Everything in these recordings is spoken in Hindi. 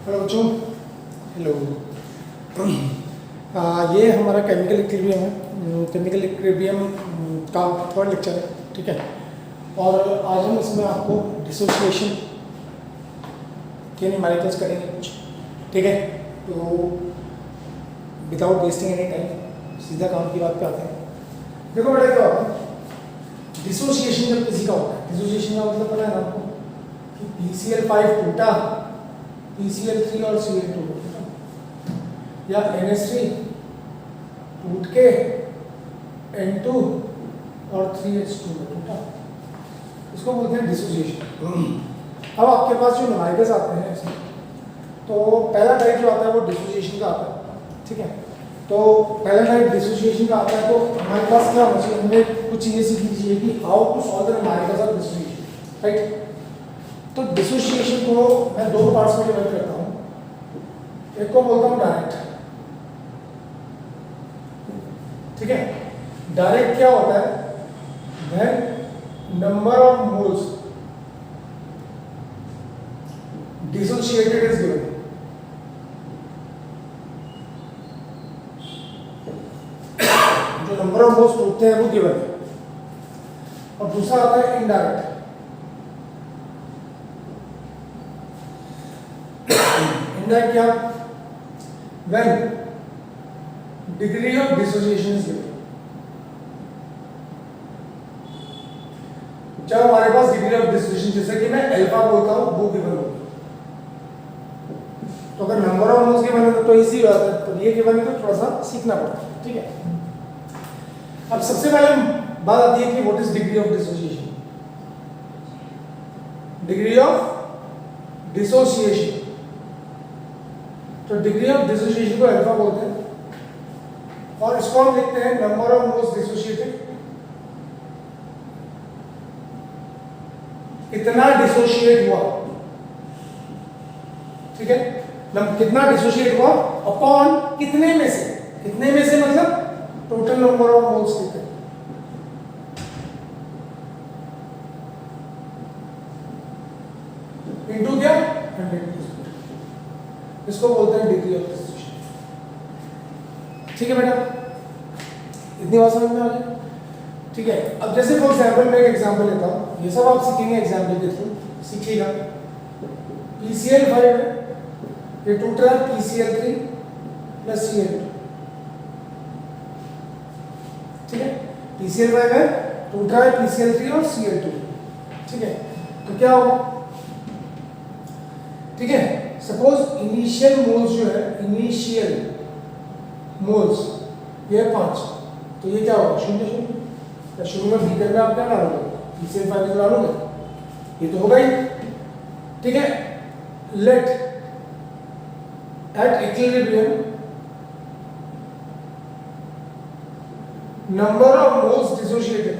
हेलो बच्चों, हेलो। ये हमारा केमिकल इक्विलिब्रियम है। केमिकल इक्विलिब्रियम का थर्ड लेक्चर है, ठीक है। और आज हम इसमें आपको डिसोसिएशन के न्यूमेरिकल्स करेंगे कुछ, ठीक है। तो विदाउट वेस्टिंग एनी टाइम सीधा काम की बात पे आते हैं। देखो बेटा, क्या होता है डिसोसिएशन जब किसी का होता है, डिसोसिएशन का मतलब पता है ना आपको कि PCl5 टूटा, PCl3 और Cl2 टूटा, या NH3 टूट के N2 और 3H2 में टूटा, इसको बोलते हैं डिसोसिएशन। अब आपके पास जो न्यूमेरिकल्स आते हैं इसमें, तो पहला टाइप जो आता है वो डिसोसिएशन का आता है, ठीक है। तो पहला टाइप डिसोसिएशन का आता है, तो हमारे पास क्या होना चाहिए, हमें कुछ चीज़ें सीखनी चाहिए कि how to solve the numericals of dissociation, right. तो डिसोसिएशन को मैं दो पार्ट्स में डिवाइड करता हूँ। एक को बोलता हूँ डायरेक्ट, ठीक है। डायरेक्ट क्या होता है, when number of moles dissociated is given, जो नंबर ऑफ मोल्स टूटते हैं वो गिवन है। और दूसरा आता है इनडायरेक्ट। इनडायरेक्ट क्या, when degree of dissociation is given, जब हमारे पास डिग्री ऑफ डिसोसिएशन, जैसे कि मैं अल्फा बोलता हूं, वो गिवन होगी। तो अगर नंबर ऑफ मोल्स गिवन है तो इजी बात है, तो ये गिवन है तो थोड़ा सा सीखना पड़ता है, ठीक है। अब सबसे पहले बात आती है कि what is degree of dissociation. Degree of dissociation, तो डिग्री ऑफ डिसोसिएशन को अल्फा बोलते हैं, और इसको हम लिखते हैं नंबर ऑफ मोल्स डिसोसिएटेड। कितना डिसोसिएट हुआ, ठीक है। कितना डिसोसिएट हुआ अपॉन कितने में से, कितने में से मतलब टोटल नंबर ऑफ मोल्स लिखते हैं। इनटू क्या 100%, इसको बोलते हैं डिग्री ऑफ डिसोसिएशन, ठीक है बेटा। इतनी बात समझ में आ गई, ठीक है। अब जैसे फॉर एग्जांपल मैं एक एग्जांपल लेता हूं, ये सब आप सीखेंगे एग्जांपल के थ्रू, सीखिएगा। PCl5 है, ये टूट रहा है PCl3 प्लस Cl2, ठीक है। PCl5 है, टूट रहा है PCl3 और Cl2, ठीक है। तो क्या होगा, ठीक है। सपोज इनिशियल मोल्स जो है, इनिशियल मोल्स ये 5, तो ये क्या होगा 0 0। या शुरू में भीतर में आप क्या डालोगे, PCl5 डालोगे, ये तो होगा ही, ठीक है। Let at equilibrium number of moles dissociated,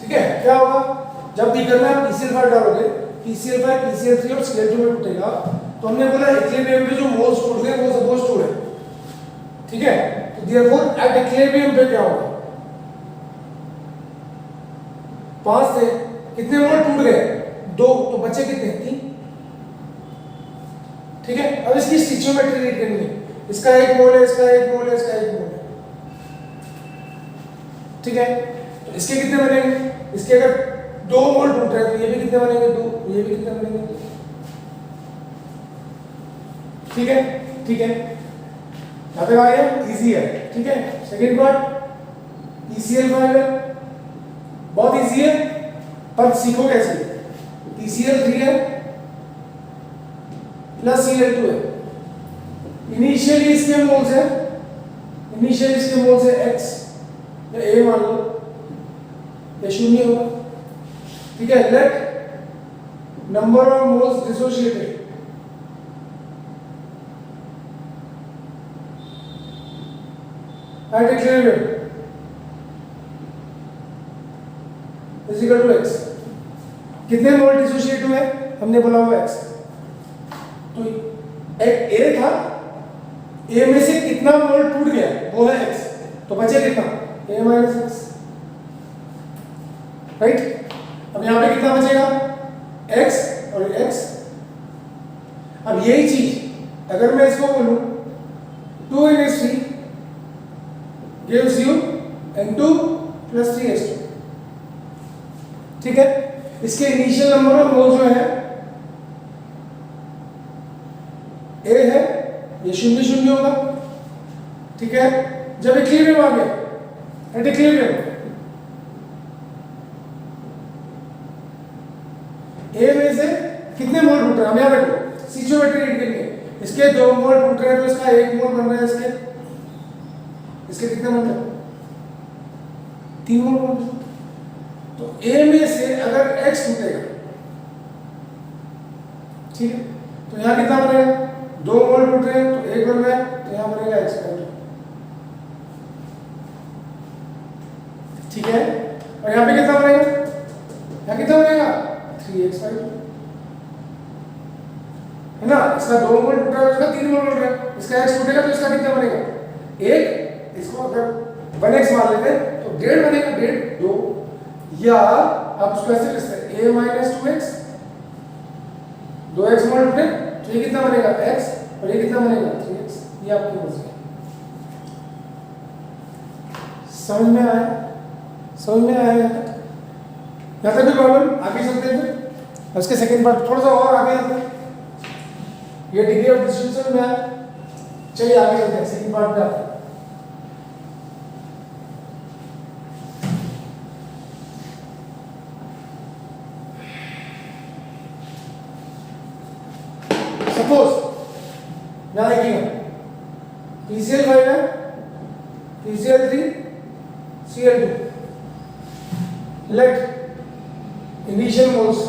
ठीक है। क्या होगा, जब बीकर में आप PCl5 डालोगे, PCl5 PCl3 और Cl2 में टूटेगा, तो हमने बोला इक्विलिब्रियम पे जो मोल्स टूट गए वो सपोज 2 है, ठीक है। तो देयरफॉर एट इक्विलिब्रियम पे क्या होगा, 5 थे, कितने मोल टूट गए 2, तो बचे कितने 3, ठीक है। अब इसकी स्टिचियोमेट्री रीड करनी है, इसका 1 मोल है, इसका 1 मोल है, इसका 1 मोल है, ठीक है। तो इसके कितने बनेंगे, इसके अगर 2 मोल टूट रहे हैं तो ये भी कितने बनेंगे 2, ये भी कितने बनेंगे 2, ठीक है, ठीक है। यहाँ पे आ गया, इजी है, ठीक है। सेकेंड पार्ट PCl5 है, बहुत इजी है, पर सीखो कैसे। PCl3 है प्लस Cl2 है, इनिशियली इसके मोल्स है, इनिशियली इसके मोल्स है X या A मान लो, या 0 होगा, ठीक है। Let number of moles dissociated at equilibrium is equal to X। कितने मोल डिसोसिएट हुए, हमने बोला हुआ X, तो एक A था, A में से कितना मोल टूट गया वो है X, तो बचे कितना A - X, राइट। अब यहाँ पे कितना बचेगा x और x। अब यही चीज अगर मैं इसको बोलूं 2 in x3 gives you n2 plus 3x2, ठीक है। इसके इनिशियल नंबर ऑफ मोल जो है a है, ये 0 0 होगा, ठीक है। जब इक्विलिब्रियम आ गया, एट इक्विलिब्रियम a में से कितने मोल टूट रहे हैं, हम याद रखो स्टिचियोमेट्री रीड के लिए इसके 2 मोल टूट रहे हैं तो इसका 1 मोल बन रहा है, इसके कितने मोल है, 3 मोल बन रहे हैं। तो a में से अगर x टूटेगा, ठीक है, तो यहाँ कितना बनेगा, 2 मोल टूट रहे हैं तो 1 बन रहा है, तो यहाँ बनेगा x पॉइंट, ठीक है। और यहाँ पे कितना बनेगा, यहाँ कितना बनेगा 3x है ना। इसका 2 मोल टूट रहा है, इसका 3 मोल टूट रहा है, इसका x टूटेगा तो इसका कितना बनेगा 1, इसको अगर 1x मान लेते हैं तो 1.5 बनेगा, 1.5 2, या आप उसको ऐसे लिख सकते हैं a माइनस 2x, 2x मोल टूटे तो ये कितना बनेगा x और ये कितना बनेगा 3x, ये आपकी मर्जी है। समझ में आया, समझ में आया यहाँ तक भी प्रॉब्लम, आगे चलते हैं फिर उसके सेकंड पार्ट थोड़ा सा और आगे आते हैं, ये डिग्री ऑफ डिस्ट्रीब्यूशन में आया। चलिए आगे चलते हैं, सेकंड पार्ट पे आते हैं। सपोज यहाँ देखिएगा PCl5 है, PCl3, Cl2, late initial moles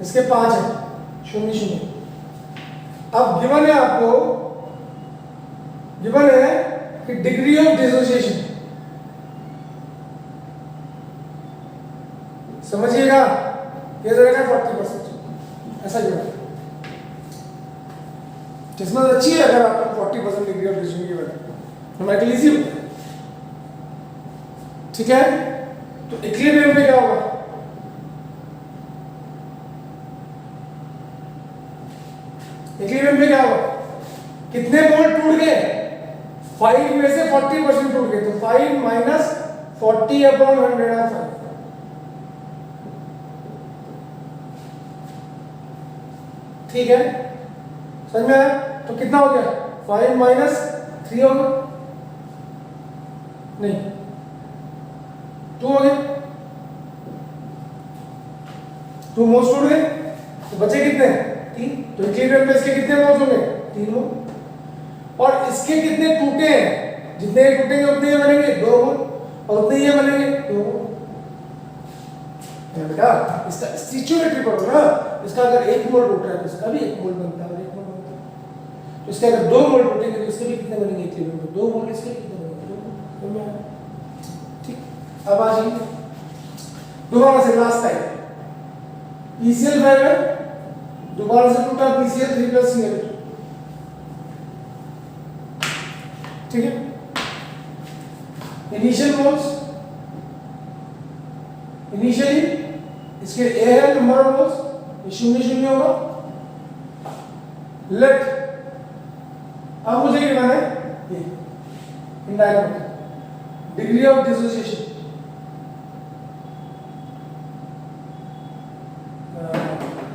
इसके 5 है, 0 0। अब गिवन है आपको, गिवन है कि डिग्री ऑफ डिसोसिएशन, समझिएगा ये रहेगा 40%, ऐसा गिवन है। किस्मत अच्छी है अगर आपको 40% डिग्री ऑफ डिसोसिएशन की वजह न्यूमेरिकल इजी होता है, ठीक है। तो इक्विलिब्रियम में क्या होगा, इक्विलिब्रियम में क्या होगा, कितने मोल टूट गए, 5 में से 40% टूट गए, तो 5 माइनस 40/100/5, ठीक है। समझ में आया, तो कितना हो गया 5 माइनस 3 होगा, नहीं 2 हो गए, 2 मोल्स टूट गए तो बचे कितने 3, तो इक्विलिब्रियम पे इसके कितने मोल्स होंगे 3 मोल, और इसके कितने टूटे हैं, जितने टूटेंगे उतने ये बनेंगे 2 मोल, और उतने ये बनेंगे 2 मोल। बेटा इसका स्टिचियोमेट्री पढ़ो ना, इसका अगर 1 मोल टूट रहा है तो इसका भी 1 मोल बनता है, 1 मोल बनता है, तो इसके अगर 2 मोल टूटेंगे तो इसके भी कितने बनेंगे इक्विलिब्रियम में 2 मोल, इसके कितने बनेंगे 2 मोल, ठीक। अब आ जाइए दोबारा से लास्ट टाइम PCl5 है, दोबारा से टूटा PCl3 प्लस Cl2, ठीक है। इनिशियल मोल्स, इनिशियली इसके A है नंबर ऑफ मोल्स, ये 0 0 होगा, लेट अब मुझे क्या करना है, ये indirect degree of dissociation,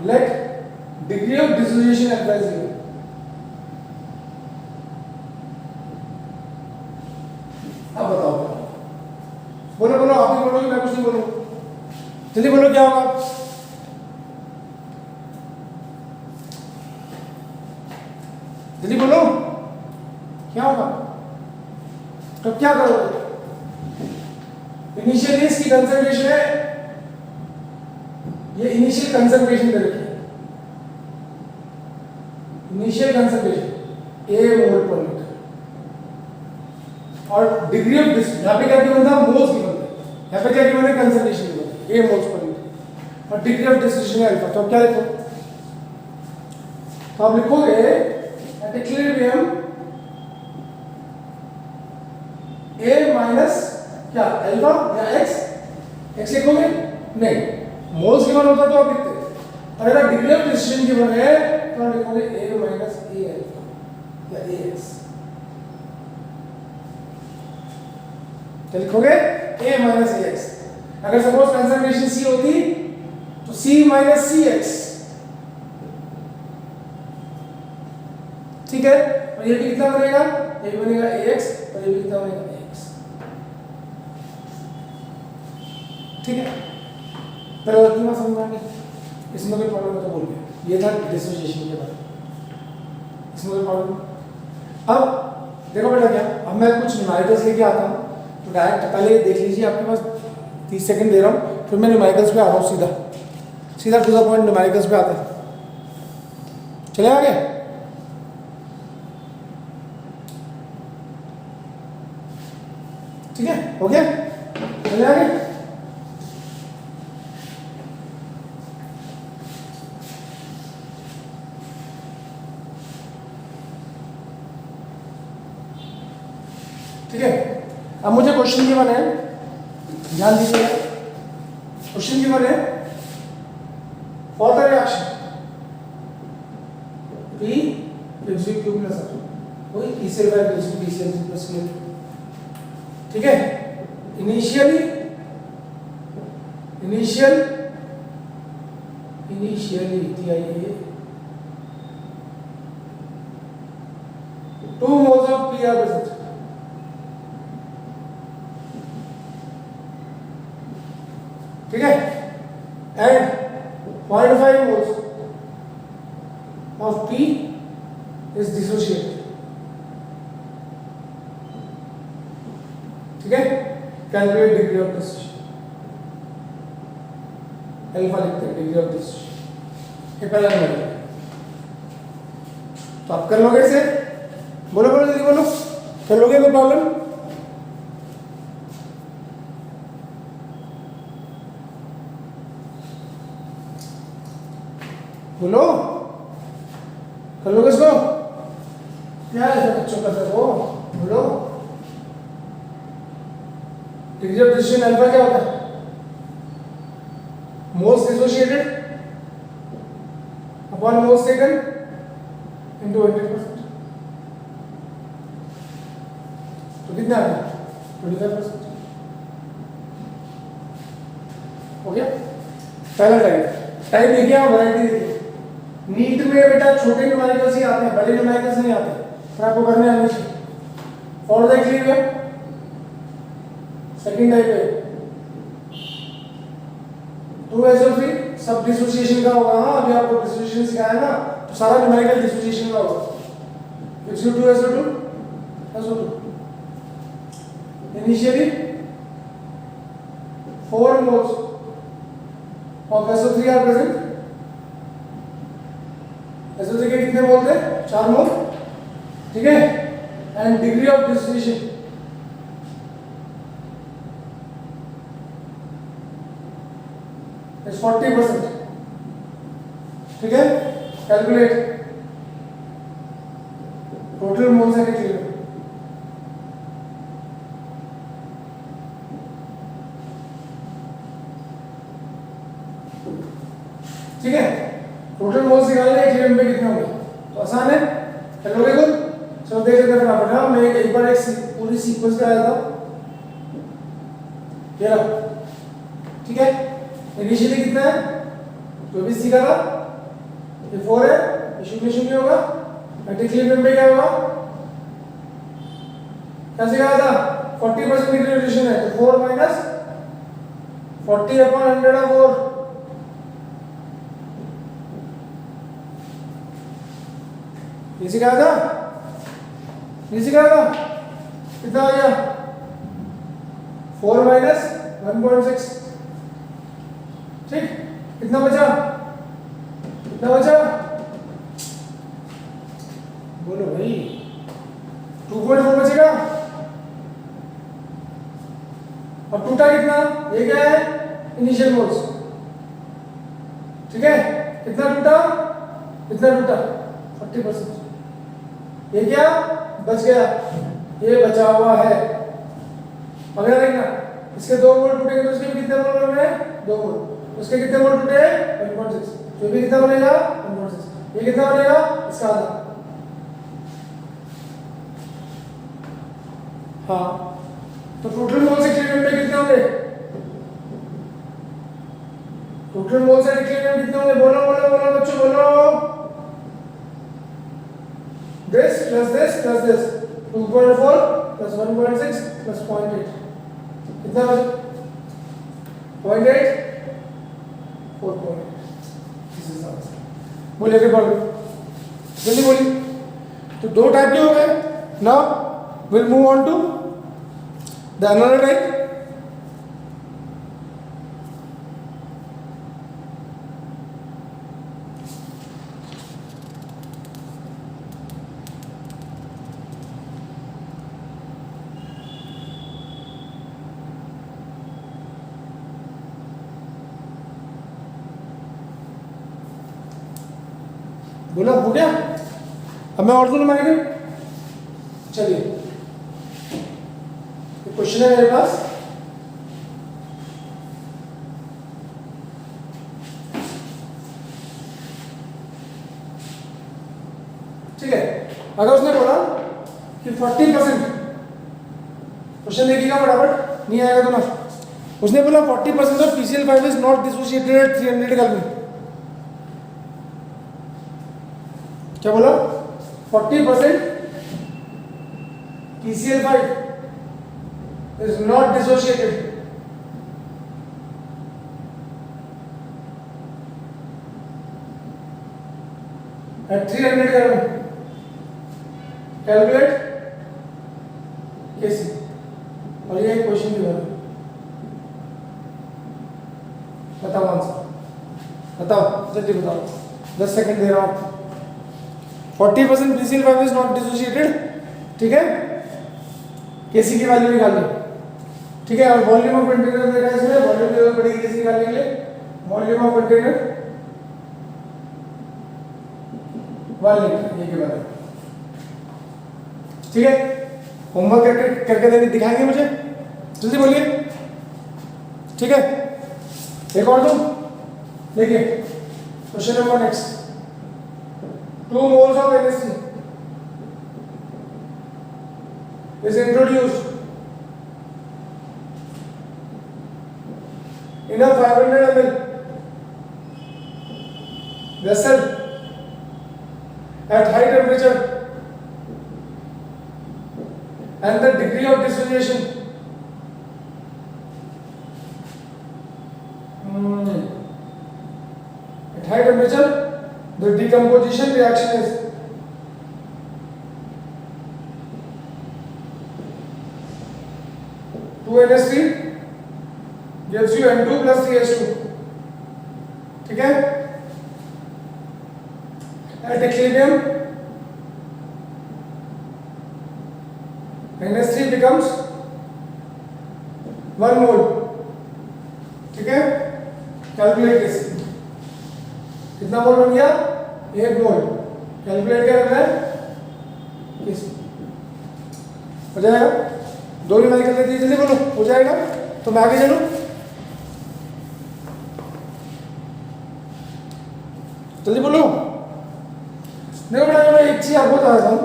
let degree of dissociation applies here. अब बताओ, बोलो बोलो, आप ही बोलो कि मैं कुछ नहीं बोलूं, जल्दी बोलो क्या होगा, जल्दी बोलो क्या होगा, तो क्या करोगे, इनिशियली इसकी कंसंट्रेशन है, ये इनिशियल कंसंट्रेशन दे रखी है, इनिशियल कंसंट्रेशन A मोल पर लीटर, और डिग्री ऑफ डिस, यहाँ पे क्या गिवन था मोल्स गिवन था, यहाँ पे क्या गिवन है कंसंट्रेशन गिवन है A मोल्स पर लीटर, और डिग्री ऑफ डिसोसिएशन है अल्फा, तो अब क्या लिखो, तो आप लिखोगे एट इक्विलिब्रियम A माइनस क्या अल्फा या एक्स लिखोगे नहीं, मोल्स गिवन होता तो आप लिखते, और अगर डिग्री ऑफ डिस्ट्रीब्यूशन गिवन है तो आप लिखोगे a माइनस a अल्फा या ax, क्या लिखोगे a माइनस ax। अगर सपोज कंसंट्रेशन c होती तो c माइनस cx, ठीक है, और ये भी कितना बनेगा, ये भी बनेगा ax और ये भी कितना बनेगा ax, ठीक है। पहले और क्यों समझ में आ गई, इसमें कोई प्रॉब्लम है तो बोलिए, ये था डिसोसिएशन के बारे में, इसमें कोई प्रॉब्लम। अब देखो बेटा क्या, अब मैं कुछ न्यूमेरिकल्स लेके आता हूँ, तो डायरेक्ट पहले देख लीजिए, आपके पास 30 सेकंड दे रहा हूँ, फिर मैं न्यूमेरिकल्स पे आ रहा हूँ, सीधा सीधा टू द पॉइंट न्यूमेरिकल्स पे आते हैं। चले आगे, ठीक है, हो गया, चले आगे। ठीक है, अब मुझे क्वेश्चन गिवन है, ध्यान दीजिएगा, क्वेश्चन गिवन है for the reaction P gives you Q plus R, कोई ECl gives you PCl plus Cl, ठीक है। Initial TiA 2 moles of P are present, ठीक है, and 0.5 moles of P is dissociated, ठीक है। Calculate degree of dissociation, alpha लिखते हैं डिग्री ऑफ डिसोसिएशन, ये पहला नंबर है, तो आप कर लोगे इसे, बोलो बोलो जल्दी बोलो, कर लोगे कोई प्रॉब्लम, बोलो, कर लोगे इसको, क्या है बच्चों का सर, वो बोलो, डिग्री ऑफ डिसोसिएशन अल्फा क्या होता है, moles dissociated upon moles taken into 100%, तो कितना आ गया 25%, हो गया। पहला टाइप देखिए, आप वैरायटी देखिए, नीट में बेटा छोटे न्यूमेरिकल्स ही आते हैं, बड़े न्यूमेरिकल्स नहीं आते, पर आपको करने आने चाहिए। For the equilibrium second type है 2SO3, सब डिसोसिएशन का होगा, हाँ अभी आपको डिसोसिएशन सिखाया ना, तो सारा न्यूमेरिकल डिसोसिएशन का होगा, gives you 2SO2 SO2, initially 4 moles of SO3 are present, SO3 के कितने मोल थे, 4 मोल, ठीक है, and degree of dissociation is 40%, ठीक है। Calculate total moles and equilibrium, ठीक है, टोटल मोल्स निकालने हैं, इक्विलिब्रियम पे कितना होगा, तो आसान है, कर लोगे खुद, चलो देख लेते हैं फटाफट। हाँ मैं एक बार एक पूरी सीक्वेंस पे आया था, ये रहा, ठीक है। इनिशियली कितना है, 24 सीखा था, ये 4 है, ये 0 0 होगा, एट इक्विलिब्रियम पे क्या होगा, क्या सिखाया था, 40% इक्विलिब्रियम है, तो 4 माइनस 40 अपॉन 100 ऑफ 4, ये सिखाया था, ये सिखाया था, कितना आ गया 4 माइनस 1.6, ठीक, कितना बचा, कितना बचा, बोलो भाई, 2.4 बचेगा, और टूटा कितना, ये क्या है, इनिशियल मोल्स, ठीक है, कितना टूटा, कितना टूटा 40%, ये क्या बच गया, ये बचा हुआ है, अगला देखना इसके 2 मोल टूटेंगे तो इसके भी कितने मोल बन रहे हैं 2 मोल, उसके कितने मोल टूटे 1.6, जो भी कितना बनेगा 1.6, ये कितना बनेगा इसका आधा। हाँ तो टोटल मोल्स इक्विलिब्रियम में कितने होंगे, टोटल मोल्स इक्विलिब्रियम कितने होंगे, बोलो बोलो बोलो बच्चों बोलो, this plus this plus this 2.4 plus 1.6 plus 0.8 कितना बचा 0.8 4.8, दिस इज आंसर। बोलिए रिकॉर्ड जल्दी बोलिए। तो दो टाइप के हो गए, now we'll move on to the another type. बोला हो गया, अब मैं और दूँ मारेंगे। चलिए क्वेश्चन है मेरे पास, ठीक है। अगर उसने बोला कि 40%, क्वेश्चन देखिएगा फटाफट, नहीं आएगा तो ना, उसने बोला 40% of PCl5 is not dissociated at 300 kelvin. क्या बोला 40% PCl5 is not dissociated at 300 Kelvin. Calculate Kc। और ये क्वेश्चन भी बना, बताओ आंसर, बताओ जल्दी बताओ, 10 सेकंड दे रहा हूँ। 40% PCl5 is not dissociated, ठीक है, Kc की वैल्यू निकालनी, ठीक है। और वॉल्यूम ऑफ कंटेनर देखा है इसमें, वॉल्यूम की जरूरत पड़ेगी Kc निकालने के लिए, वॉल्यूम ऑफ कंटेनर 1 लीटर, ये के बारे में, ठीक है। होमवर्क करके देने दिखाएंगे मुझे, जल्दी बोलिए, ठीक है। एक और दो, देखिए question number next, 2 moles of NaC is introduced in a 500 ml vessel at high temperature, and the degree of dissociation at high temperature, the decomposition reaction is two NH3 gives you N2 plus CH2, ठीक है। At equilibrium NH3 becomes 1 mole, ठीक है। कैलकुलेट कैसे, कितना मोल बन गया 1 मोल, कैलकुलेट क्या करना है किस, हो जाएगा, दो भी निकल देती है, जल्दी बोलो, हो जाएगा। तो मैं आगे चलूं, जल्दी बोलो। देखो बेटा, मैं एक चीज आपको बता देता हूँ,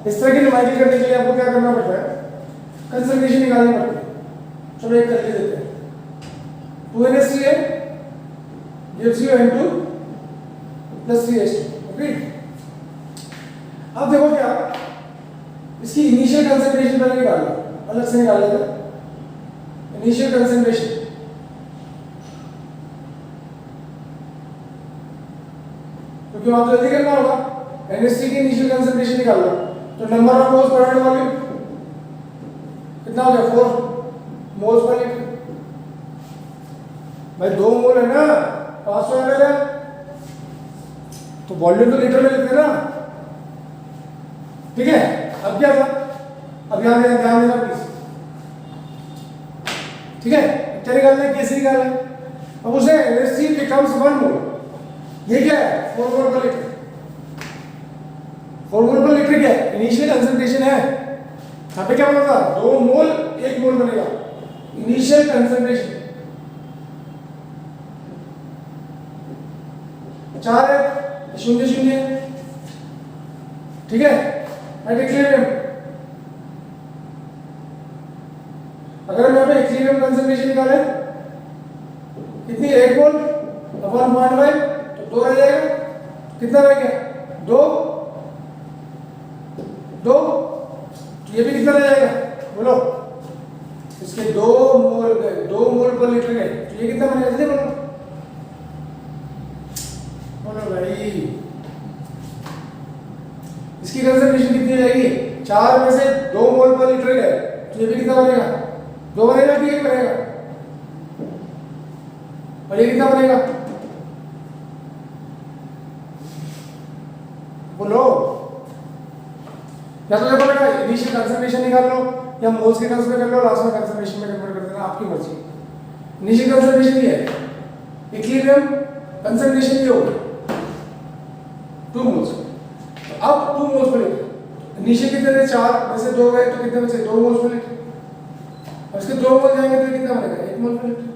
इस तरह की नुमाइंदगी करने के लिए आपको क्या करना पड़ता है, कंसंट्रेशन निकालनी पड़ती है। चलो एक करके देते हैं, 2NH3 gives you N2 plus CH2, okay. अब देखो क्या, इसकी इनिशियल कंसंट्रेशन पहले निकाल लो, अलग से निकाल लेते हैं। इनिशियल कंसंट्रेशन क्योंकि वहां तो जल्दी करना होगा, NH3 की इनिशियल कंसंट्रेशन निकाल लो, तो number of moles per unit volume कितना हो गया 4 मोल्स पर लीटर। भाई 2 मोल है ना, 500 ml है, तो वॉल्यूम तो लीटर में लिखते हैं ना, ठीक है। अब क्या था, अब यहाँ ध्यान देना प्लीज, ठीक है। क्या निकालना है, कैसे निकालना है। अब उसे NH3 becomes 1 मोल, ये क्या है 4 मोल पर लीटर। 4 मोल पर लीटर क्या है, इनिशियल कंसंट्रेशन है। यहाँ पे क्या बना था 2 मोल 1 मोल बनेगा, इनिशियल कंसंट्रेशन 4 है, 0 0, ठीक है, एट इक्विलिब्रियम। अगर हम यहाँ पे इक्विलिब्रियम कंसंट्रेशन निकालें कितनी, 1 मोल अपॉन 0.5, तो 2 रह जाएगा, कितना रह गया, 2, तो ये भी कितना रह जाएगा बोलो, इसके 2 मोल गए, 2 मोल पर लीटर गए, तो ये कितना बनेगा जल्दी बोलो, बोलो भाई। इसकी कंसंट्रेशन कितनी हो जाएगी, 4 में से 2 मोल पर लीटर गए, तो ये भी कितना बनेगा, 2 बनेगा कि 1 बनेगा, और ये कितना बनेगा बोलो। या तो देखो बेटा इनिशियल कंसंट्रेशन निकाल लो या मोल्स के टर्म्स में कर लो, लास्ट में कंसंट्रेशन में कन्वर्ट कर देना, आपकी मर्जी। इनिशियल कंसंट्रेशन ये है, इक्विलिब्रियम कंसंट्रेशन ये होगा 2 मोल्स। तो अब 2 मोल्स पर लीटर, इनिशियल कितने थे, 4 में से 2 गए, तो कितने बचे, 2 मोल्स पर लीटर। और इसके 2 मोल जाएंगे तो कितना बनेगा, 1 मोल पर लीटर।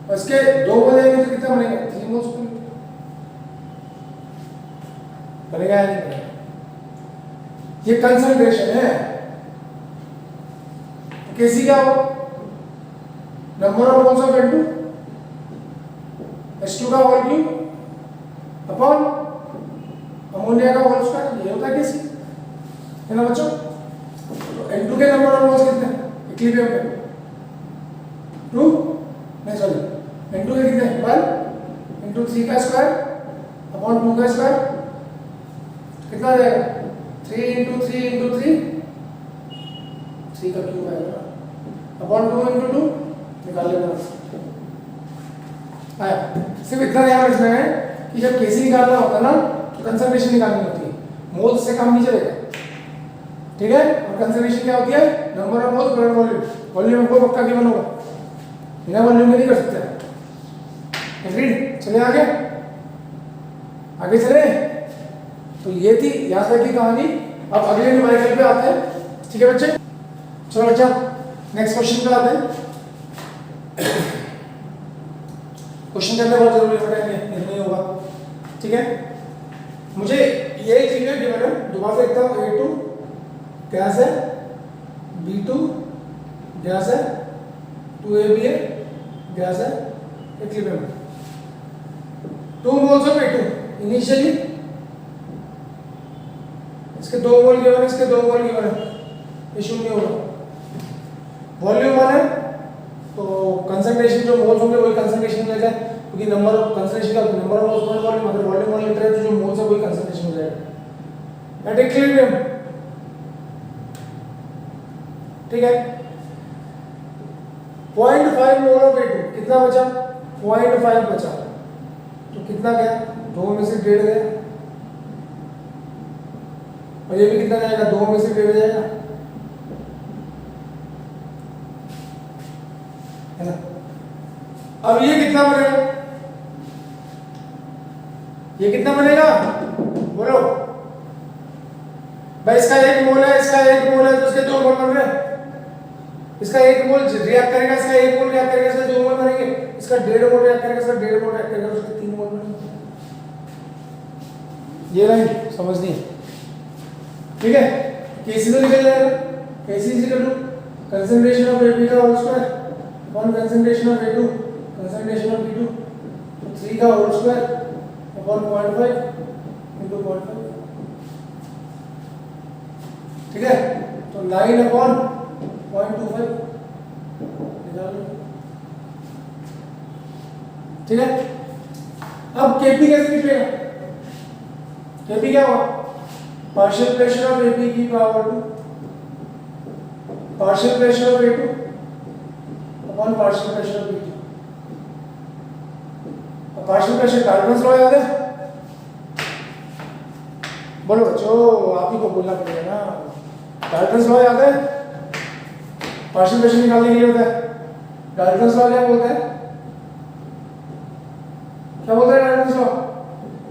और इसके 2 मोल जाएंगे तो कितना बनेगा, 3 मोल्स पर लीटर। बनेगा या नहीं बनेगा, ये कंसंट्रेशन है। कैसी क्या हो, number of moles of N2, H2 का होल क्यूब अपॉन अमोनिया का होल स्क्वायर, ये होता है कैसी, है ना बच्चों। तो N2 के नंबर ऑफ मोल्स कितने हैं इक्विलिब्रियम में, 2, नहीं सॉरी, N2 के कितने, 1 इंटू 3 का स्क्वायर अपॉन 2 का स्क्वायर, कितना आ जाएगा, 3 इंटू 3 इंटू 3, 3 का क्यूब आएगा अपॉन 2 इंटू 2, निकाल लेना आया। सिर्फ इतना ध्यान रखना है कि जब केसी निकालना होता है ना तो कंसंट्रेशन निकालनी होती है, मोल्स से काम नहीं चलेगा, ठीक है। और कंसंट्रेशन क्या होती है, number of moles per volume, volume को पक्का गिवन होगा, बिना वॉल्यूम में नहीं कर सकते। एग्रीड, चले आगे, आगे चले। तो ये थी यहाँ तक की कहानी। अब अगले न्यूमेरिकल पे आते हैं, ठीक है बच्चे। चलो बच्चा नेक्स्ट क्वेश्चन पे आते हैं। क्वेश्चन करना बहुत जरूरी है, नहीं होगा, ठीक है। मुझे ये चीजें गिवन है, दोबारा से देखता हूँ। A2 गैस है, B2 गैस है, 2ABA गैस है, equilibrium 2 moles of A2 initially, इसके 2 मोल गिवन है, इसके 2 मोल गिवन है, ये शून्य होगा। वॉल्यूम 1 है तो कंसंट्रेशन जो मोल्स होंगे वही कंसंट्रेशन मिल जाए, क्योंकि नंबर ऑफ कंसंट्रेशन का नंबर ऑफ मोल्स वॉल्यूम, अगर वॉल्यूम 1 लीटर है तो जो मोल्स है वही कंसंट्रेशन हो जाएगा एट इक्विलिब्रियम, ठीक है। 0.5 मोल ऑफ A2, कितना बचा, 0.5 बचा, तो कितना गया, 2 में से 1.5 गया, और ये भी कितना जाएगा, 2 में से 1.5 जाएगा, है ना। अब ये कितना बनेगा, ये कितना बनेगा बोलो भाई। इसका 1 मोल है, इसका 1 मोल है, तो इसके 2 मोल बन रहे हैं। इसका 1 मोल रिएक्ट करेगा, इसका 1 मोल रिएक्ट करेगा, इसके 2 मोल बनेंगे। इसका 1.5 मोल रिएक्ट करेगा, इसका 1.5 मोल रिएक्ट करेगा, उसके 3 मोल बनेंगे। ये लाइन समझनी है, ठीक है। केसी तो निकल जाएगा, Kc is equal to concentration of AB का whole square upon concentration of A2 concentration of B2, तो 3 का होल स्क्वायर अपॉन 0.5 इंटू 0.5, ठीक है। तो 9 अपॉन 0.25 निकाल लो, ठीक है। अब KP कैसे निकलेगा, KP क्या होगा, पार्शियल प्रेशर ऑफ AB की power 2 partial pressure of A2 upon partial pressure of B2। अब पार्शियल प्रेशर डाल्टन्स लॉ याद है, बोलो बच्चों, आप ही को बोलना पड़ेगा ना। डाल्टन्स लॉ याद है, पार्शियल प्रेशर निकालने के लिए होता है। डाल्टन्स लॉ क्या बोलता है, क्या बोलता है डाल्टन्स लॉ,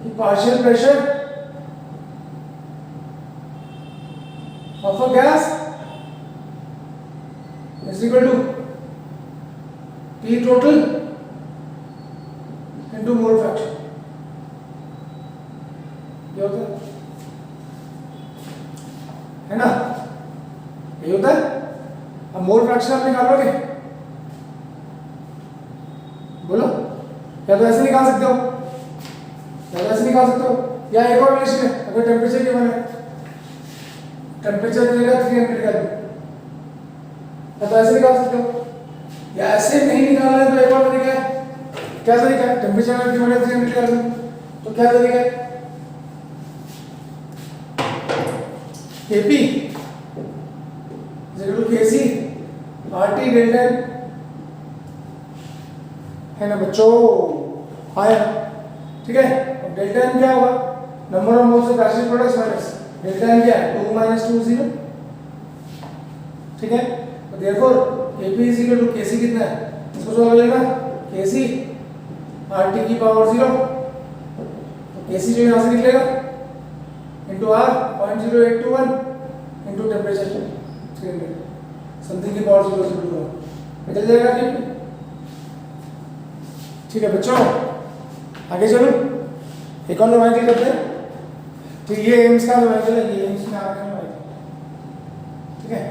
कि partial pressure of a gas is is equal to P total into mole fraction. ये होता है ना, ये होता है। अब मोल फ्रैक्शन आप निकालोगे, बोलो, या तो ऐसे निकाल सकते हो, या तो ऐसे निकाल सकते हो, या एक और रिलेशन है, अगर टेम्परेचर के बने, टेम्परेचर मिलेगा 300 केल्विन, या तो ऐसे निकाल सकते हो, या ऐसे नहीं निकालना है तो एक और तरीका है। क्या तरीका है? टेम्परेचर अगर बने 300 केल्विन, तो क्या तरीका है? Kp equal to Kc RT delta है ना बच्चों, आया, ठीक है। अब डेल्टा एन क्या होगा? Number of moles of passive products minus delta n क्या है? 2 - 2 0, ठीक है। तो therefore Kp is equal to Kc कितना है? इसको सॉल्व कर लेना, Kc RT की पावर 0, तो Kc जो यहाँ से निकलेगा into R 0.0821 into temperature 300 something की पावर 0 से टू निकल जाएगा, ठीक है बच्चों। आगे चलो, एक और नोमेनक्लेचर करते हैं। ठीक, ये एम्स का नोमेनक्लेचर है, ये एम्स में आ गया नोमेनक्लेचर, ठीक है।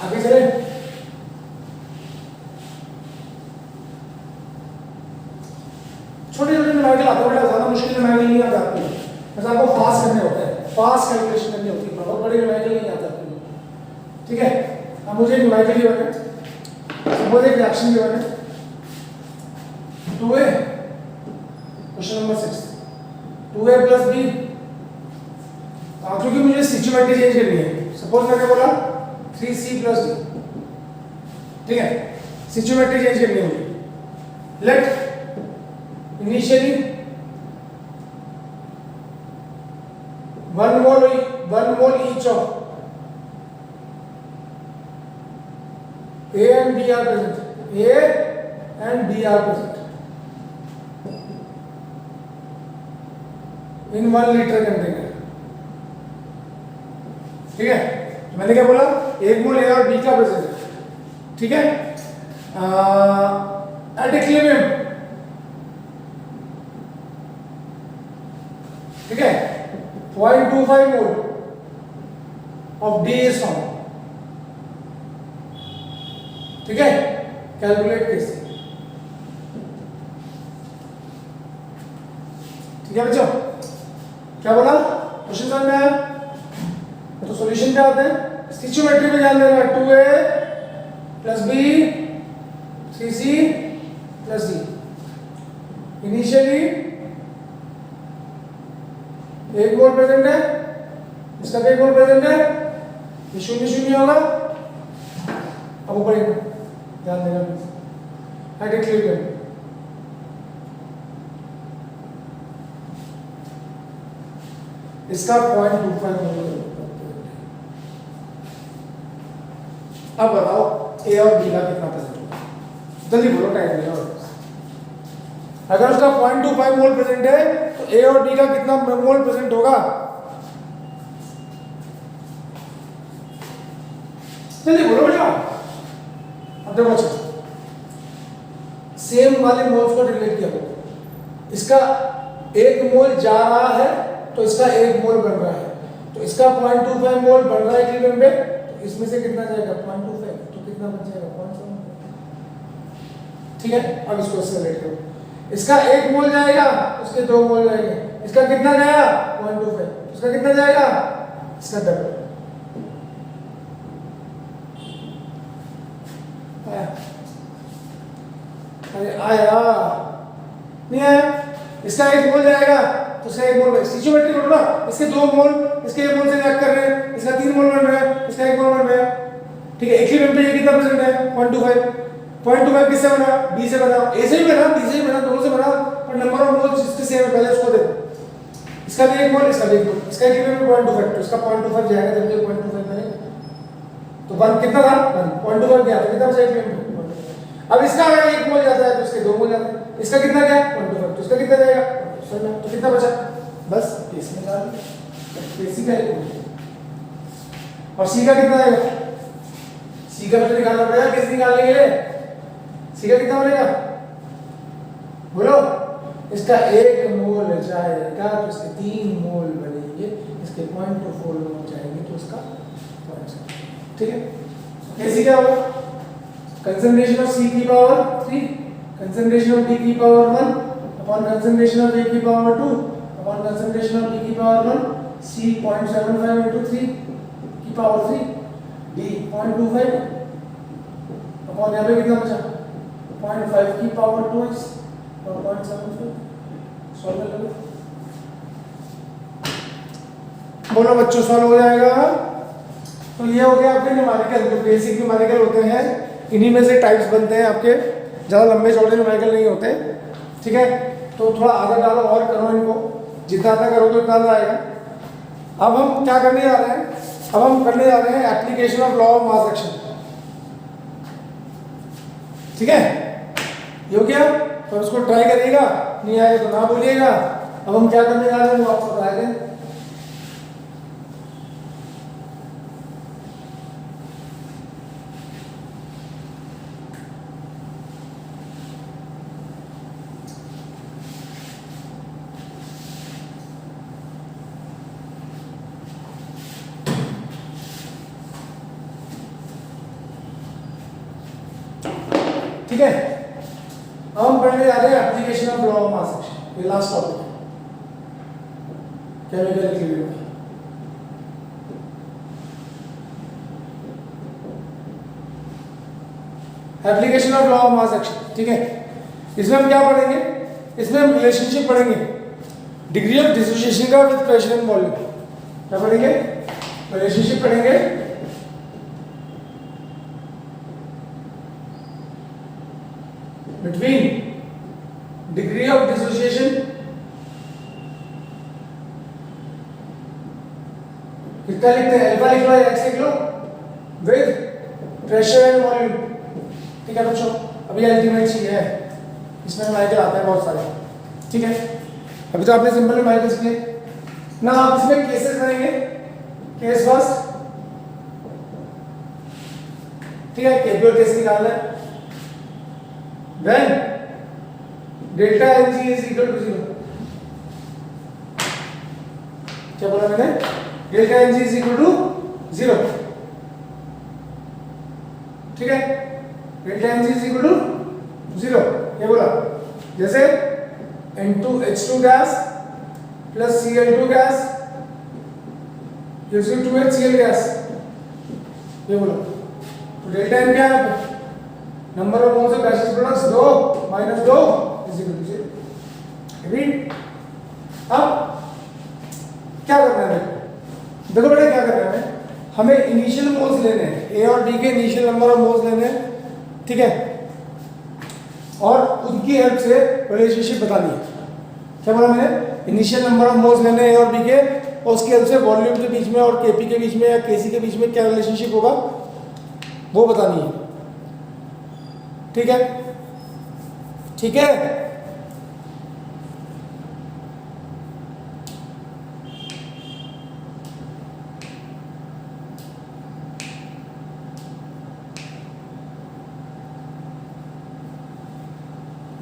आगे चले, छोटे छोटे नोमेनक्लेचर आते हैं बेटा, ज्यादा मुश्किल नोमेनक्लेचर नहीं आता आपको, बस आपको फास्ट करने होते हैं, फास्ट कैलकुलेशन करनी होती है, बहुत बड़े नोमेनक्लेचर नहीं आता आपको, ठीक है। अब मुझे नोमेनक्लेचर गिवन है, सपोज एक रिएक्शन गिवन है 2A, question number 6, 2A plus B। क्योंकि मुझे स्टिचियोमेट्री चेंज करनी है, सपोज मैंने बोला 3C प्लस B, ठीक है, स्टिचियोमेट्री चेंज करनी है मुझे। Let initially 1 mole each of A and B are present, A and B are present in 1 litre container, ठीक है। तो मैंने क्या बोला? 1 मोल A और B का प्रेजेंट है, ठीक है। एट इक्विलिब्रियम, ठीक है, 0.25 mole of D is found, ठीक है। कैलकुलेट कैसे, ठीक है बच्चों, क्या बोला? क्वेश्चन समझ में आया? तो सॉल्यूशन क्या होता है? स्टिचियोमेट्री में ध्यान देना, 2A plus B 3C plus D। Initially 1 मोल प्रेजेंट है, इसका भी 1 मोल प्रेजेंट है, ये 0 0 होगा। अब ऊपर ध्यान देना, एट इक्विलिब्रियम इसका 0.25 मोल। अब बताओ A और B का कितना प्रेजेंट होगा? जल्दी बोलो, टाइम नहीं है। अगर उसका 0.25 मोल प्रेजेंट है तो A और B का कितना मोल प्रेजेंट होगा? जल्दी बोलो बेटा। अब देखो अच्छा, सेम वाले मोल्स को रिलेट किया, इसका 1 मोल जा रहा है तो इसका 1 मोल बन रहा है, तो इसका 0.25 मोल बन रहा है इक्विलिब्रियम में, तो इसमें से कितना जाएगा? 0.25, तो कितना बच जाएगा? 0.7, ठीक है। अब इसको इससे रिलेट करो, इसका 1 मोल जाएगा, उसके 2 मोल जाएंगे, इसका कितना गया? 0.25, इसका कितना जाएगा? इसका डबल। अरे आया नहीं आया? इसका 1 मोल जाएगा तो इसका 1 मोल, स्टिचियोमेट्री करो ना, इसके 2 मोल इसके 1 मोल से रिएक्ट कर रहे हैं, इसका 3 मोल बन रहा है, इसका 1 मोल बन रहा है, ठीक है। इक्विलिब्रियम पे ये कितना प्रेजेंट है? 0.25 किससे बना? B से बना, A से भी बना, B से भी बना, दोनों से बना, पर नंबर ऑफ मोल्स जिसके सेम है पहले उसको दे दो। इसका भी 1 मोल, इसका भी 1 मोल, इसका इक्विलिब्रियम 0.25, तो इसका 0.25 जाएगा, जब ये 0.25 बनेगा तो 1 कितना था? 0.25 गया, तो कितना बचा इक्विलिब्रियम? अब इसका अगर 1 मोल जाता है तो इसके 2 मोल जाते हैं, इसका कितना गया? 0.25, तो इसका कितना जाएगा? तो कितना बचा? बस इसमें डाल AC का 1 मोल, और C का कितना जाएगा? सी का वैल्यू निकालना पड़ेगा किस निकालने के लिए, सी का कितना बनेगा बोलो, इसका 1 मोल जाएगा तो इसके 3 मोल बनेंगे, इसके 0.24 मोल जाएंगे तो इसका 0.7, ठीक है। कैसे क्या होगा, कंसंट्रेशन ऑफ सी की पावर 3 कंसंट्रेशन ऑफ डी की पावर 1 अपॉन कंसंट्रेशन ऑफ ए की power 2 upon concentration of D की पावर 1, सी 0.75 into 3 की पावर 3, डी 0.25 अपॉन यहाँ पे कितना बचा 0.5 की पावर 2x और 0.75, सॉल्व कर लो। बोलो बच्चों सॉल्व हो जाएगा। तो ये हो गया आपके न्यूमेरिकल, जो बेसिक न्यूमेरिकल होते हैं, इन्हीं में से टाइप्स बनते हैं आपके, ज़्यादा लंबे चौड़े न्यूमेरिकल नहीं होते, ठीक है। तो थोड़ा आधा डालो और करो इनको, जितना आधा करोगे उतना आधा आएगा। अब हम क्या करने जा रहे हैं, अब हम करने जा रहे हैं application of law of mass action, ठीक है। ये हो गया, तो उसको ट्राई करिएगा, नहीं आएगा तो ना बोलिएगा। अब हम क्या करने जा रहे हैं वो आपको बता दें। ठीक है, हम पढ़ने जा रहे हैं application of law of mass action, ये लास्ट टॉपिक है chemical equilibrium. Application of law of mass action, ठीक है। इसमें हम क्या पढ़ेंगे, इसमें हम रिलेशनशिप पढ़ेंगे डिग्री ऑफ डिसोसिएशन का विद प्रेशर एंड वॉल्यूम। क्या पढ़ेंगे, रिलेशनशिप पढ़ेंगे between degree of dissociation कितना लिखते हैं, अल्फा लिख लो या एक्स लिख लो, विद प्रेशर एंड वॉल्यूम, ठीक है बच्चों। अभी अल्टीमेट चीज है, इसमें न्यूमेरिकल आते हैं बहुत सारे, ठीक है। अभी तो आपने सिंपल न्यूमेरिकल सीखे ना, आप इसमें केसेस करेंगे, केस फर्स्ट, ठीक है। केपीओ केस निकालना है, then delta Ng is equal to 0, क्या बोला मैंने, delta Ng is equal to 0, ठीक है। Delta Ng is equal to 0 ये बोला, जैसे N2H2 gas plus Cl2 gas gives you 2HCl gas, ये बोला। तो डेल्टा N क्या है, number of moles of gaseous products 2 minus 2 is equal to 0। Read, अब क्या करना है, देखो बेटा क्या करना है, हमें इनिशियल मोल्स लेने हैं, ए और डी के इनिशियल नंबर ऑफ मोल्स लेने हैं, ठीक है। और उनकी हेल्प से रिलेशनशिप बतानी है। क्या बोला मैंने, इनिशियल नंबर ऑफ मोल्स लेने हैं ए और बी के, और उसकी हेल्प से वॉल्यूम के बीच में और केपी के बीच में या केसी के बीच में क्या रिलेशनशिप होगा वो बतानी है, ठीक है। ठीक है,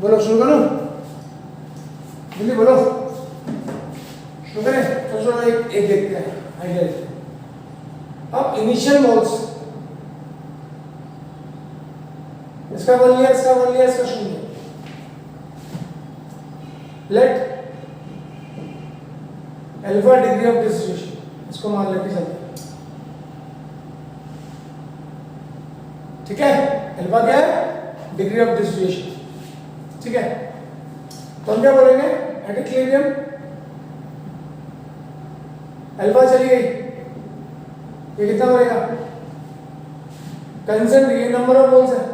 बोलो शुरू करूं, जल्दी बोलो शुरू करें। तो चलो एक देखते हैं आइडिया देखते हैं। अब इनिशियल मोल्स, इसका 1 लिया, इसका 1 लिया, इसका 0। Let alpha degree of dissociation, इसको मान लेके चलते हैं, ठीक है। अल्फा क्या है, डिग्री ऑफ डिसोसिएशन, ठीक है। तो हम क्या बोलेंगे, एट इक्विलिब्रियम अल्फा चली गई, ये कितना बनेगा, कंसंट्रेशन, ये नंबर ऑफ मोल्स है,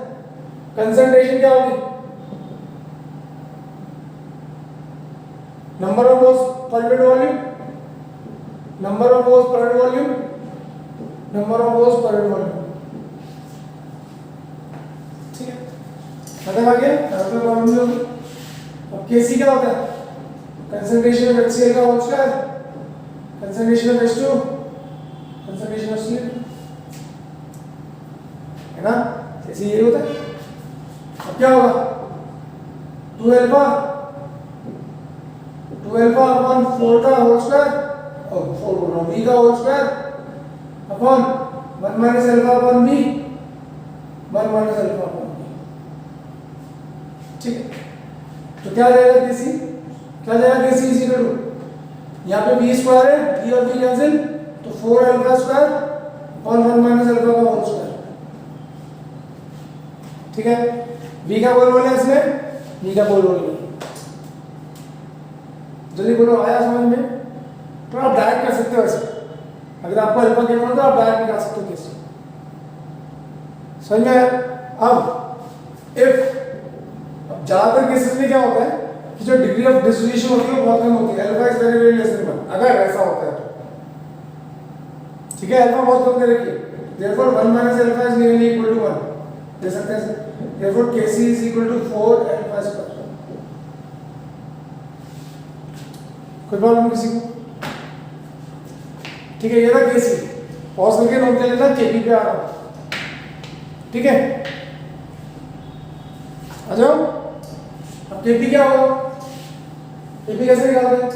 कंसंट्रेशन क्या होगी, number of moles per unit volume, number of moles per unit volume, number of moles per unit volume, ठीक है। खत्म आ गया, कोई प्रॉब्लम नहीं होगी। अब केसी क्या होता है, कंसंट्रेशन ऑफ HCl का whole square, concentration of H2, concentration of Cl। है ना, जैसे ये होता है। अब क्या होगा, 2 अल्फा अपॉन 4 का होल स्क्वायर, और 4 बोल रहा हूँ, b का whole square upon 1 minus alpha upon b, 1 minus alpha upon b। ठीक है, तो क्या आ जाएगा केसी, क्या आ जाएगा केसी इज इक्वल टू, यहाँ पे b स्क्वायर है, b और b कैंसिल, तो 4 alpha square upon 1 minus alpha का होल स्क्वायर। ठीक है, v का कोई रोल है इसमें, v का कोई रोल नहीं। जल्दी बोलो, आया समझ में? तो आप डायरेक्ट कर सकते हो ऐसे, अगर आपको अल्फा गिवन हो तो आप डायरेक्ट निकाल सकते हो केस। समझ में आया? अब ज्यादातर केसेस में क्या होता है कि जो डिग्री ऑफ डिसोसिएशन होती है वो बहुत कम होती है, alpha is very very less than 1, अगर ऐसा होता है तो। ठीक है, अल्फा बहुत कम दे रखी है, therefore 1 minus alpha is nearly equal to 1 दे सकते हैं, therefore Kc is equal to 4 alpha square. कोई प्रॉब्लम किसी को? ठीक है, ये था केसी, पॉज करके नोट कर लेना, केपी पे आ रहा हूं। ठीक है, आ जाओ। अब केपी क्या होगा, केपी कैसे निकालते हैं?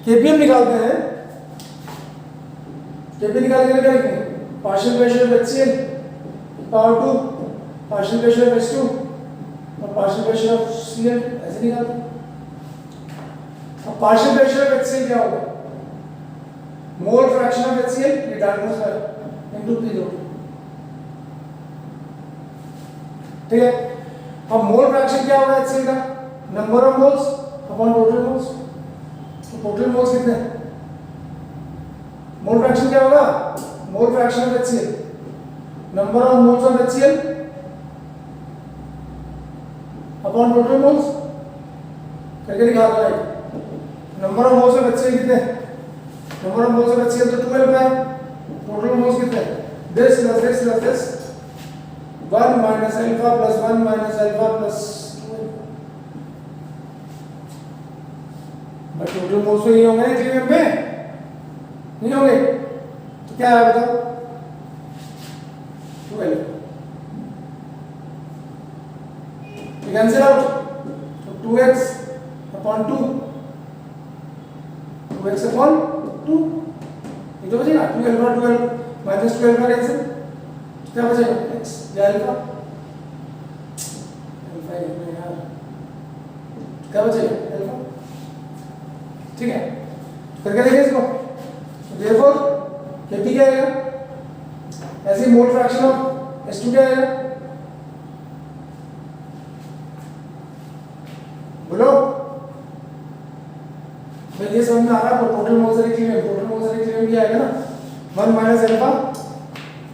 केपी हम निकालते हैं, केपी निकालने के लिए क्या लिखेंगे, partial pressure of HCl power 2 partial pressure of H2 और पार्शियल प्रेशर ऑफ Cl, ऐसे निकालते हैं। अब पार्शियल प्रेशर ऑफ HCl क्या होगा, मोल फ्रैक्शन ऑफ HCl, ये डार्कनेस है, इनटू P दो। ठीक है, अब मोल फ्रैक्शन क्या होगा HCl का, number of moles upon total moles, तो टोटल मोल्स कितने हैं, मोल फ्रैक्शन क्या होगा, मोल fraction of HCl, number of moles of HCl upon total moles, करके दिखा दो भाई। Number of moles of HCl कितने, number of moles of HCl तो 12 है, टोटल मोल्स कितने, this plus this 1 minus alpha plus 1 minus alpha plus 12, but total moles तो ये होंगे इक्विलिब्रियम में, नहीं होंगे, तो क्या है बताओ, 12 कैंसिल आउट, तो 2x अपॉन 2 2x अपॉन 2, ये तो बचेगा 2 अल्फा 12 माइनस 12 का कैंसिल, क्या बचेगा x या अल्फा, अल्फा इतना यार, क्या बचेगा अल्फा। ठीक है, करके देखिए इसको, देयरफॉर केपी क्या आएगा, ऐसे मोल फ्रैक्शन ऑफ H2 क्या आएगा, बोलो भाई, ये समझ में आ रहा है, टोटल मोल्स इक्विलिब्रियम क्या आएगा ना, 1 minus alpha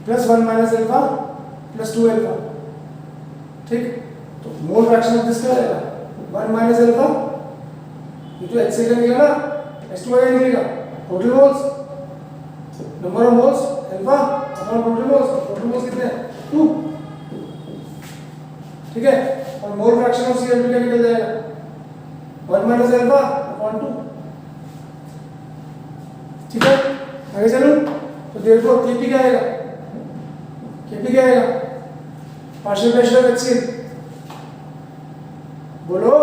plus 1 minus alpha plus 2 alpha. ठीक, तो मोल फ्रैक्शन ऑफ दिस क्या आएगा, 1 माइनस अल्फा, ये तो HCl का निकलेगा ना, H2 का निकलेगा, total moles, number of moles alpha upon total moles कितने हैं, 2। ठीक है, और मोल फ्रैक्शन ऑफ Cl2 क्या निकल जाएगा, 1 माइनस अल्फा अपॉन 2। ठीक है, आगे चलो, तो देयरफॉर केपी क्या आएगा, केपी क्या आएगा, पार्शियल प्रेशर ऑफ HCl, बोलो,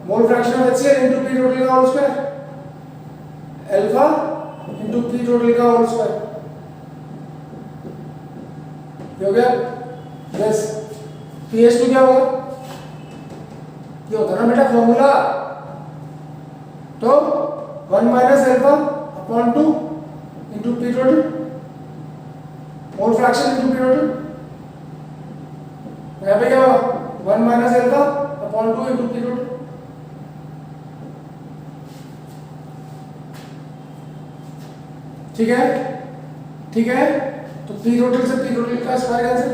mole fraction of HCl into P total का whole square, alpha into P total का होल स्क्वायर, हो गया। यस, PH2 क्या होगा, ये होता है ना बेटा फॉर्मूला, तो 1 minus alpha upon 2 into P total, mole fraction into P total, यहाँ पे क्या होगा 1 minus alpha upon 2 into P total. ठीक है, ठीक है, तो P टोटल से P टोटल का स्क्वायर कैंसिल।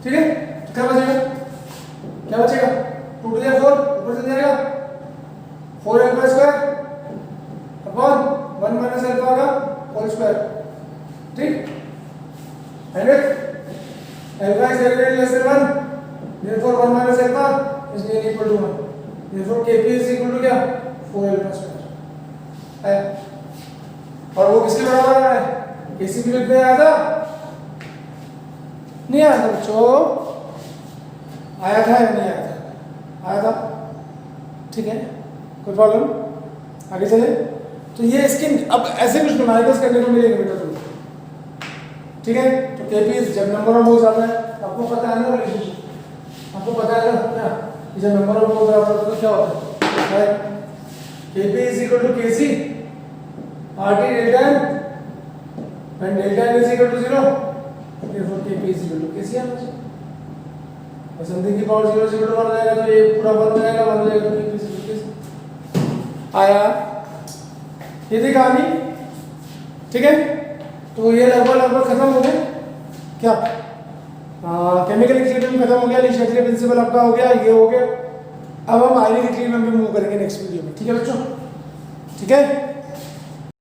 ठीक है, तो क्या बचेगा, क्या बचेगा, 2 टू 4 ऊपर चल जाएगा, 4 alpha square upon 1 minus alpha का होल स्क्वायर। ठीक, and alpha is greater than less than 1, therefore 1 minus alpha is nearly equal to 1, therefore Kp is equal to क्या, 4 अल्फा स्क्वायर है, और वो किसके बराबर आ रहा है, केसी की लिखने आया था, नहीं आया था बच्चों, आया था या नहीं आया था, आया था, ठीक है, कोई प्रॉब्लम, आगे चले। तो ये इसकी अब ऐसे कुछ न्यूमेरिकल्स करने को मिलेंगे बेटा तुमको, ठीक है। तो केपी जब नंबर ऑफ मोल्स आता है तो आपको पता है ना रिलेशनशिप, आपको पता है ना क्या, जब नंबर ऑफ मोल्स आता है तो क्या होता है, Kp is equal to Kc RT delta n when delta n is equal to 0, therefore kp is equal to kc आना चाहिए। और समथिंग की पावर 0 0 1 जाएगा तो ये पूरा 1 जाएगा, 1 जाएगा तो kp is equal to kc आया। ये थी कहानी, ठीक है। तो ये लगभग खत्म हो गया क्या, केमिकल इक्विलिब्रियम खत्म हो गया, ली शेफली प्रिंसिपल आपका हो गया, ये हो गया। अब हम आयनिक इक्विलिब्रियम पे मूव करेंगे नेक्स्ट वीडियो में, ठीक है बच्चों, ठीक है।